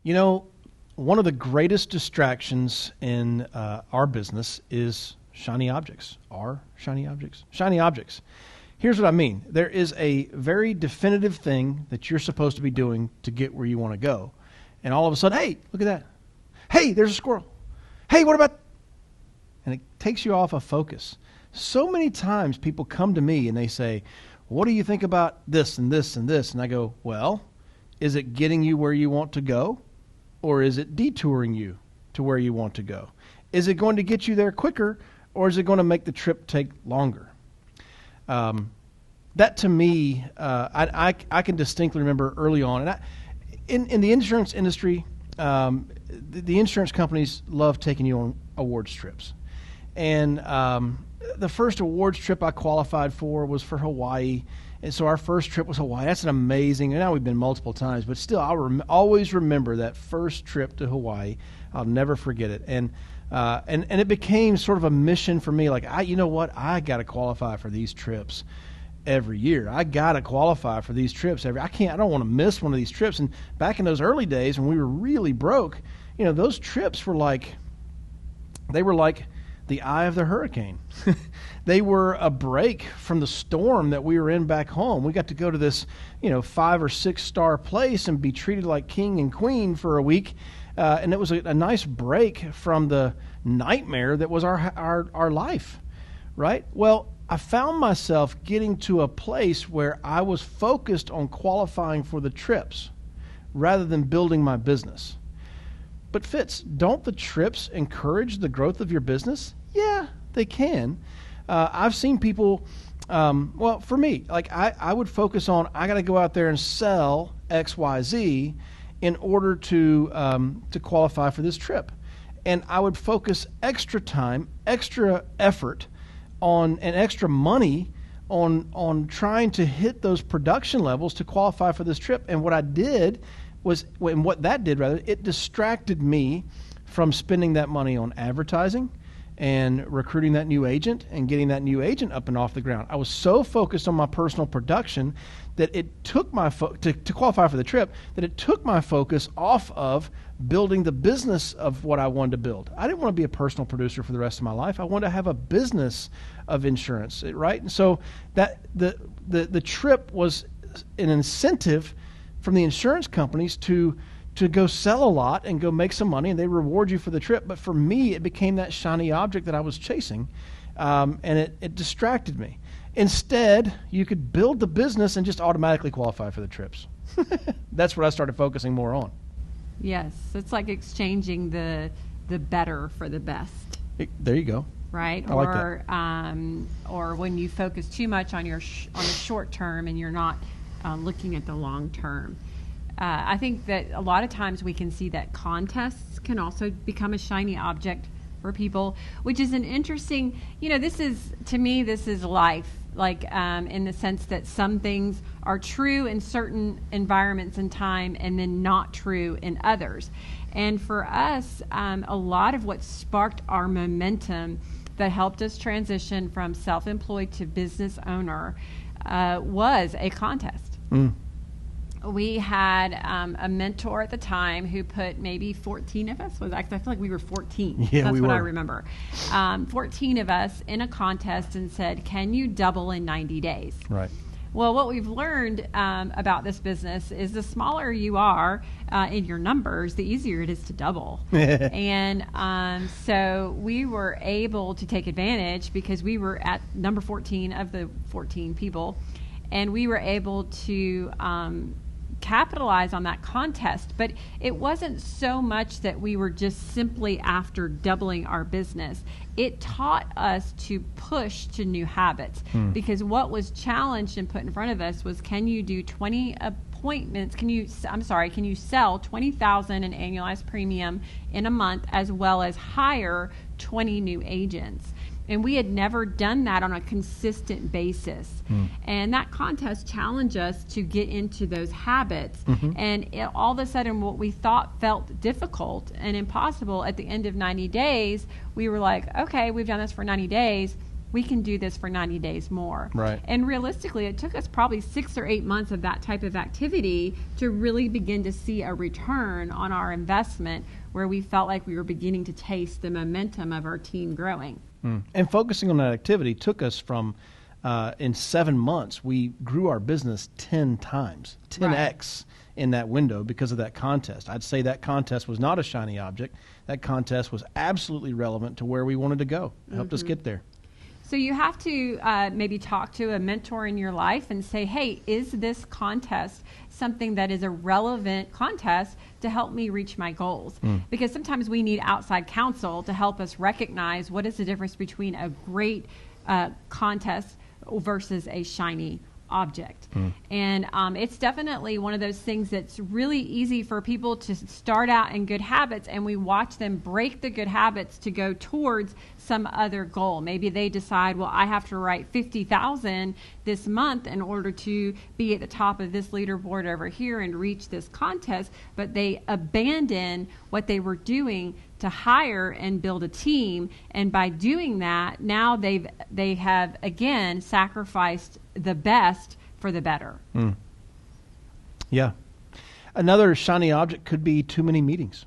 You know, one of the greatest distractions in our business is shiny objects. Shiny objects. Here's what I mean. There is a very definitive thing that you're supposed to be doing to get where you want to go. And all of a sudden, hey, look at that. Hey, there's a squirrel. Hey, what about... And it takes you off of focus. So many times people come to me and they say, what do you think about this and this and this? And I go, well, is it getting you where you want to go? Or is it detouring you to where you want to go? Is it going to get you there quicker? Or is it going to make the trip take longer? That to me, I can distinctly remember early on. And in the insurance industry, the insurance companies love taking you on awards trips. And the first awards trip I qualified for was for Hawaii. And so our first trip was Hawaii. That's an amazing, and now we've been multiple times, but still I'll always remember that first trip to Hawaii. I'll never forget it. And it became sort of a mission for me. Like, you know what? I got to qualify for these trips every year. I got to qualify for these trips I don't want to miss one of these trips. And back in those early days when we were really broke, you know, those trips were like, they were like the eye of the hurricane. They were a break from the storm that we were in back home. We got to go to this, 5 or 6 star place and be treated like king and queen for a week. And it was a nice break from the nightmare that was our life, right? Well, I found myself getting to a place where I was focused on qualifying for the trips rather than building my business. But Fitz, don't the trips encourage the growth of your business? Yeah, they can. I've seen people, well, for me, like I would focus on, I got to go out there and sell X, Y, Z in order to qualify for this trip. And I would focus extra time, extra effort on, and extra money on trying to hit those production levels to qualify for this trip. And what I did was, and what that did rather, it distracted me from spending that money on advertising and recruiting that new agent and getting that new agent up and off the ground. I was so focused on my personal production that it took my to qualify for the trip, that it took my focus off of building the business of what I wanted to build. I didn't want to be a personal producer for the rest of my life. I wanted to have a business of insurance, right? And so that the trip was an incentive from the insurance companies to go sell a lot and go make some money, and they reward you for the trip. But for me, it became that shiny object that I was chasing, and it distracted me. Instead, you could build the business and just automatically qualify for the trips. That's what I started focusing more on. Yes, it's like exchanging the better for the best. There you go. Right? I like that. Or when you focus too much on the short term and you're not looking at the long term. I think that a lot of times we can see that contests can also become a shiny object for people, which is an interesting, to me, this is life, like in the sense that some things are true in certain environments and time and then not true in others. And for us, a lot of what sparked our momentum that helped us transition from self-employed to business owner was a contest. We had a mentor at the time who put maybe 14 of us, I feel like we were 14. Yeah, That's we what were. I remember. 14 of us in a contest and said, can you double in 90 days? Right. Well, what we've learned about this business is the smaller you are in your numbers, the easier it is to double. And so we were able to take advantage because we were at number 14 of the 14 people, and we were able to capitalize on that contest. But it wasn't so much that we were just simply after doubling our business. It taught us to push to new habits, because what was challenged and put in front of us was, can you do 20 appointments? Can you sell 20,000 in annualized premium in a month, as well as hire 20 new agents? And we had never done that on a consistent basis. And that contest challenged us to get into those habits. And all of a sudden, what we thought felt difficult and impossible, at the end of 90 days, we were like, okay, we've done this for 90 days. we can do this for 90 days more. Right. And realistically, it took us probably 6 or 8 months of that type of activity to really begin to see a return on our investment, where we felt like we were beginning to taste the momentum of our team growing. And focusing on that activity took us from, in 7 months, we grew our business 10 times, 10x in that window because of that contest. I'd say that contest was not a shiny object. That contest was absolutely relevant to where we wanted to go. It helped us get there. So you have to maybe talk to a mentor in your life and say, hey, is this contest something that is a relevant contest to help me reach my goals? Because sometimes we need outside counsel to help us recognize what is the difference between a great contest versus a shiny object. And it's definitely one of those things that's really easy for people to start out in good habits, and we watch them break the good habits to go towards some other goal. Maybe they decide, well, I have to write 50,000 this month in order to be at the top of this leaderboard over here and reach this contest, but they abandon what they were doing to hire and build a team. And by doing that, now they have again sacrificed the best for the better. Yeah. Another shiny object could be too many meetings.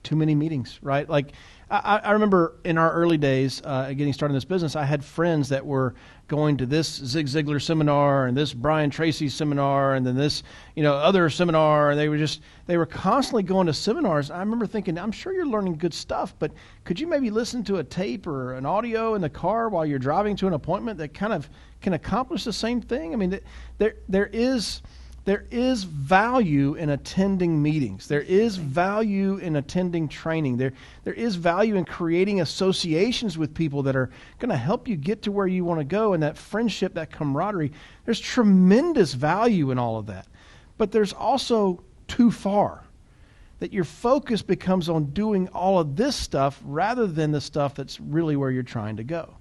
Too many meetings, right? Like I remember in our early days getting started in this business, I had friends that were going to this Zig Ziglar seminar and this Brian Tracy seminar and then this, other seminar, and they were constantly going to seminars. I remember thinking, I'm sure you're learning good stuff, but could you maybe listen to a tape or an audio in the car while you're driving to an appointment that kind of can accomplish the same thing? I mean, there is value in attending meetings. There is value in attending training. There is value in creating associations with people that are going to help you get to where you want to go, and that friendship, that camaraderie. There's tremendous value in all of that. But there's also too far, that your focus becomes on doing all of this stuff rather than the stuff that's really where you're trying to go.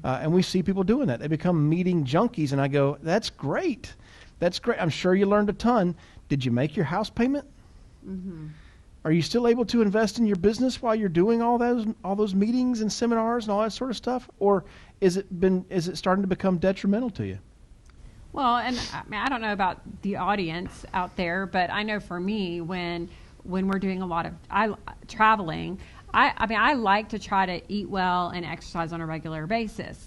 And we see people doing that. They become meeting junkies, and I go, that's great. That's great. I'm sure you learned a ton. Did you make your house payment? Are you still able to invest in your business while you're doing all those meetings and seminars and all that sort of stuff? Or is it starting to become detrimental to you? Well, and I don't know about the audience out there, but I know for me, when we're doing a lot of traveling, I like to try to eat well and exercise on a regular basis.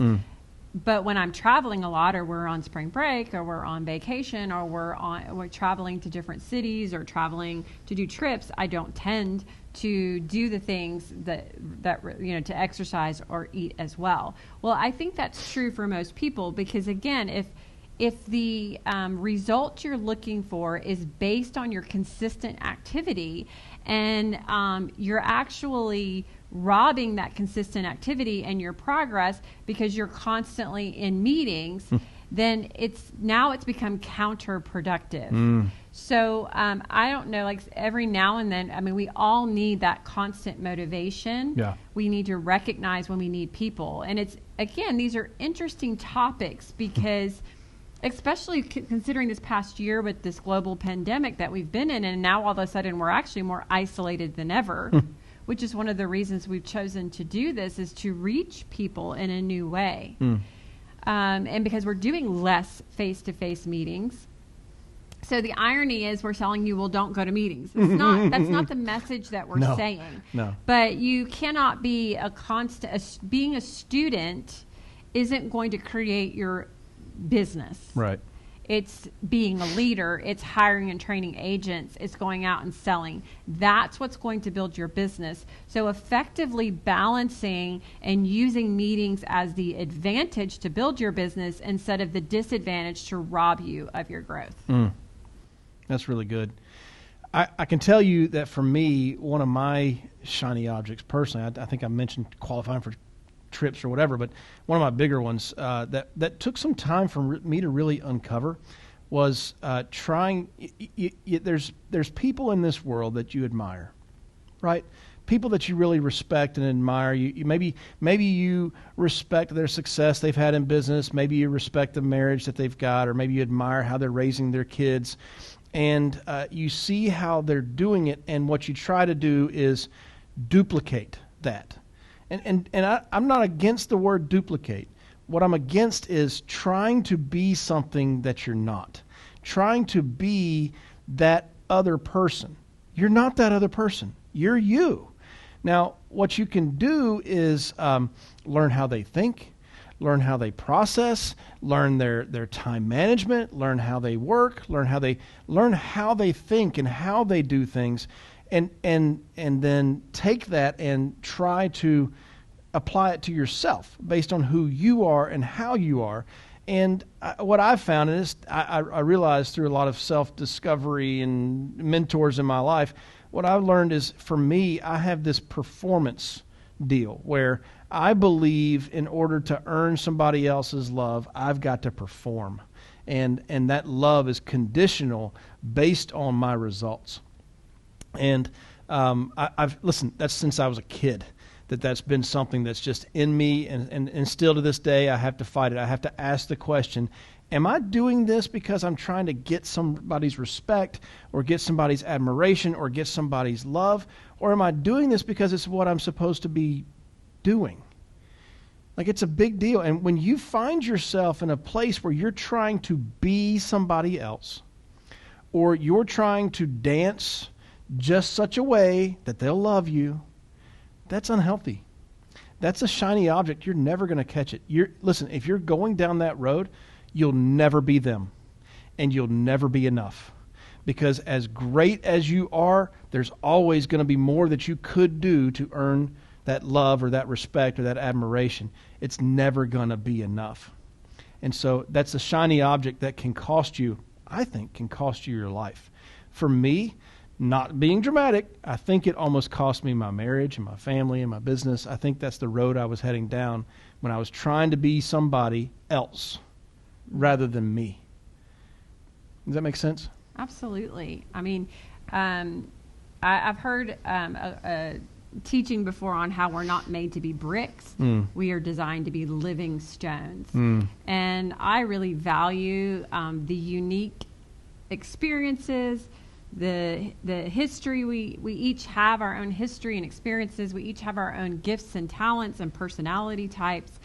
But when I'm traveling a lot, or we're on spring break, or we're on vacation, or we're traveling to different cities, or traveling to do trips, I don't tend to do the things that to exercise or eat as well. Well, I think that's true for most people, because again, if the result you're looking for is based on your consistent activity, and you're actually robbing that consistent activity and your progress because you're constantly in meetings, then it's become counterproductive. So I don't know, like every now and then, we all need that constant motivation. Yeah. We need to recognize when we need people. And these are interesting topics because especially considering this past year with this global pandemic that we've been in, and now all of a sudden we're actually more isolated than ever. Which is one of the reasons we've chosen to do this, is to reach people in a new way. And because we're doing less face-to-face meetings. So the irony is we're telling you, well, don't go to meetings. That's not the message that we're saying. No. But you cannot be being a student isn't going to create your business. Right. It's being a leader. It's hiring and training agents. It's going out and selling. That's what's going to build your business. So effectively balancing and using meetings as the advantage to build your business instead of the disadvantage to rob you of your growth. That's really good. I can tell you that for me, one of my shiny objects personally, I think I mentioned qualifying for trips or whatever, but one of my bigger ones that took some time for me to really uncover was trying. There's people in this world that you admire, right? People that you really respect and admire. You maybe you respect their success they've had in business. Maybe you respect the marriage that they've got, or maybe you admire how they're raising their kids, and you see how they're doing it, and what you try to do is duplicate that. And I'm not against the word duplicate. what I'm against is trying to be something that you're not. Trying to be that other person. You're not that other person. You're you. Now, what you can do is learn how they think, learn how they process, learn their time management, learn how they work, learn how they think and how they do things, and then take that and try to apply it to yourself based on who you are and how you are. And what I've found is I realized through a lot of self-discovery and mentors in my life, what I've learned is, for me, I have this performance deal where I believe in order to earn somebody else's love, I've got to perform. And that love is conditional based on my results. And listen, that's since I was a kid. That's been something that's just in me, and still to this day I have to fight it. I have to ask the question, am I doing this because I'm trying to get somebody's respect or get somebody's admiration or get somebody's love? Or am I doing this because it's what I'm supposed to be doing? Like, it's a big deal. And when you find yourself in a place where you're trying to be somebody else, or you're trying to dance just such a way that they'll love you, that's unhealthy. That's a shiny object. You're never going to catch it. Listen, if you're going down that road, you'll never be them, and you'll never be enough. Because as great as you are, there's always going to be more that you could do to earn that love or that respect or that admiration. It's never going to be enough. And so that's a shiny object that can cost you, I think, can cost you your life. For me, not being dramatic, I think it almost cost me my marriage and my family and my business. I think that's the road I was heading down when I was trying to be somebody else rather than me. Does that make sense? Absolutely. I mean, I've heard a teaching before on how we're not made to be bricks. We are designed to be living stones. And I really value the unique experiences, the history. We each have our own history and experiences. We each have our own gifts and talents and personality types.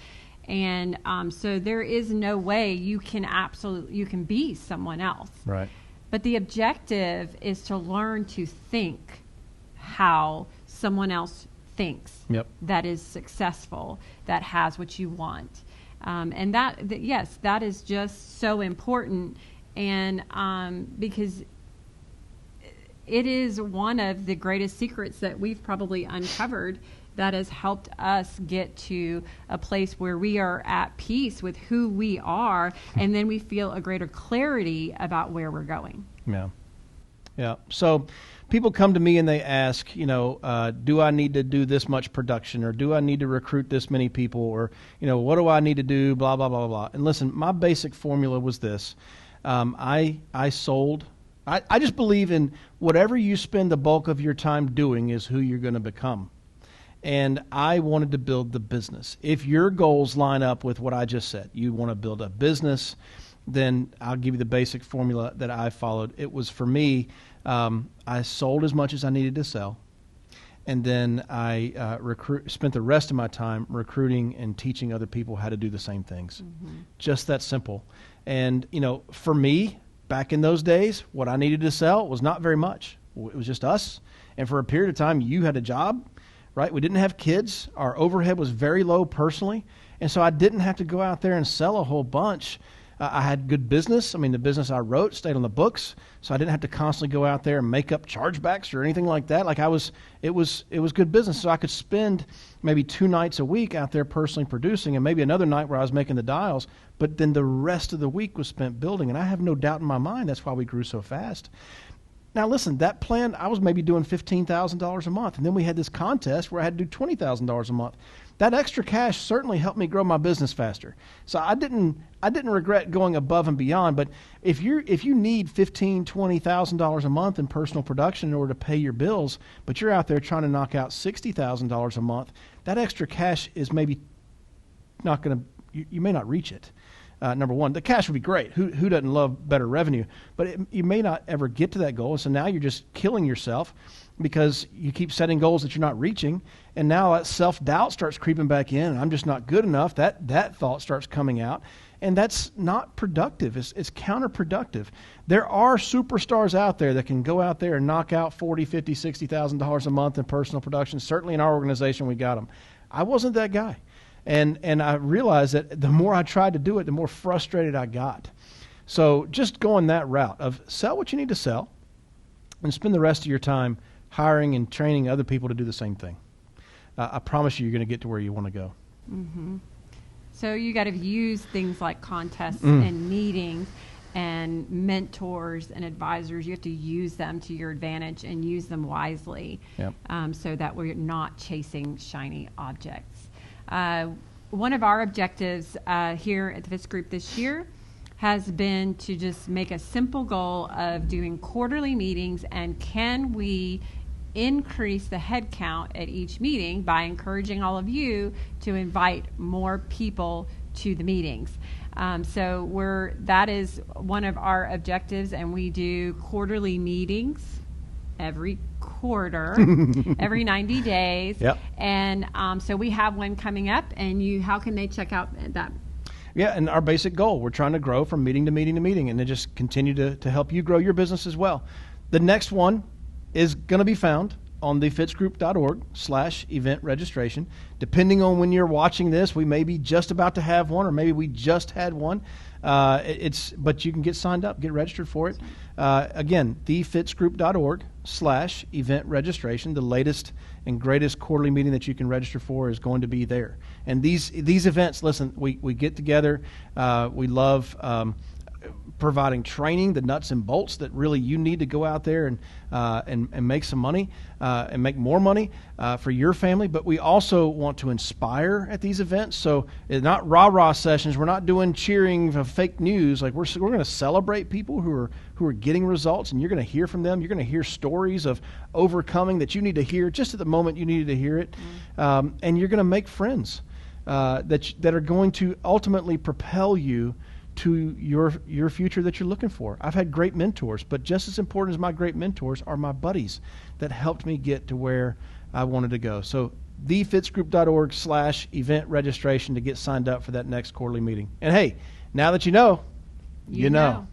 And so there is no way you can be someone else. Right. But the objective is to learn to think how someone else thinks. Yep. That is successful, that has what you want. And yes, that is just so important. And because it is one of the greatest secrets that we've probably uncovered that has helped us get to a place where we are at peace with who we are, and then we feel a greater clarity about where we're going. Yeah. Yeah. So people come to me and they ask, do I need to do this much production, or do I need to recruit this many people, or, what do I need to do, blah, blah, blah, blah. And listen, my basic formula was this. I just believe in whatever you spend the bulk of your time doing is who you're going to become. And I wanted to build the business. If your goals line up with what I just said, you want to build a business, then I'll give you the basic formula that I followed. It was, for me, I sold as much as I needed to sell. And then I spent the rest of my time recruiting and teaching other people how to do the same things. Mm-hmm. Just that simple. And, for me, back in those days, what I needed to sell was not very much. It was just us. And for a period of time, you had a job, right? We didn't have kids. Our overhead was very low personally. And so I didn't have to go out there and sell a whole bunch. I had good business. I mean, the business I wrote stayed on the books, so I didn't have to constantly go out there and make up chargebacks or anything like that. It was good business, so I could spend maybe 2 nights a week out there personally producing, and maybe another night where I was making the dials, but then the rest of the week was spent building, and I have no doubt in my mind that's why we grew so fast. Now, listen, that plan, I was maybe doing $15,000 a month, and then we had this contest where I had to do $20,000 a month. That extra cash certainly helped me grow my business faster. So I didn't regret going above and beyond. But if you need $15,000, $20,000 a month in personal production in order to pay your bills, but you're out there trying to knock out $60,000 a month, that extra cash is maybe not going to. You may not reach it. Number one, the cash would be great. Who doesn't love better revenue? But you may not ever get to that goal. So now you're just killing yourself. because you keep setting goals that you're not reaching, and now that self-doubt starts creeping back in, and I'm just not good enough. That thought starts coming out, and that's not productive. It's counterproductive. There are superstars out there that can go out there and knock out $40,000, $50,000, $60,000 a month in personal production. Certainly in our organization, we got them. I wasn't that guy, and I realized that the more I tried to do it, the more frustrated I got. So just going that route of sell what you need to sell, and spend the rest of your time hiring and training other people to do the same thing. I promise you're going to get to where you want to go. Mm-hmm. So you got to use things like contests and meetings and mentors and advisors. You have to use them to your advantage and use them wisely, so that we're not chasing shiny objects. One of our objectives here at the Fitz Group this year has been to just make a simple goal of doing quarterly meetings, and can we increase the head count at each meeting by encouraging all of you to invite more people to the meetings. So that is one of our objectives, and we do quarterly meetings every quarter, every 90 days. Yep. And so we have one coming up, and how can they check out that? Yeah, and our basic goal, we're trying to grow from meeting to meeting to meeting, and then just continue to help you grow your business as well. The next one is going to be found on the fitzgroup.org/event registration. Depending on when you're watching this, we may be just about to have one, or maybe we just had one. But you can get signed up, get registered for it. Again, thefitzgroup.org/event registration. The latest and greatest quarterly meeting that you can register for is going to be there. And these events, listen, we get together. We love providing training, the nuts and bolts that really you need to go out there and make some money and make more money for your family. But we also want to inspire at these events. So it's not rah-rah sessions. We're not doing cheering of fake news. Like we're going to celebrate people who are getting results, and you're going to hear from them. You're going to hear stories of overcoming that you need to hear just at the moment you needed to hear it, and you're going to make friends that are going to ultimately propel you to your future that you're looking for. I've had great mentors, but just as important as my great mentors are my buddies that helped me get to where I wanted to go. So thefitzgroup.org/event registration to get signed up for that next quarterly meeting. And hey, now that you know, you know.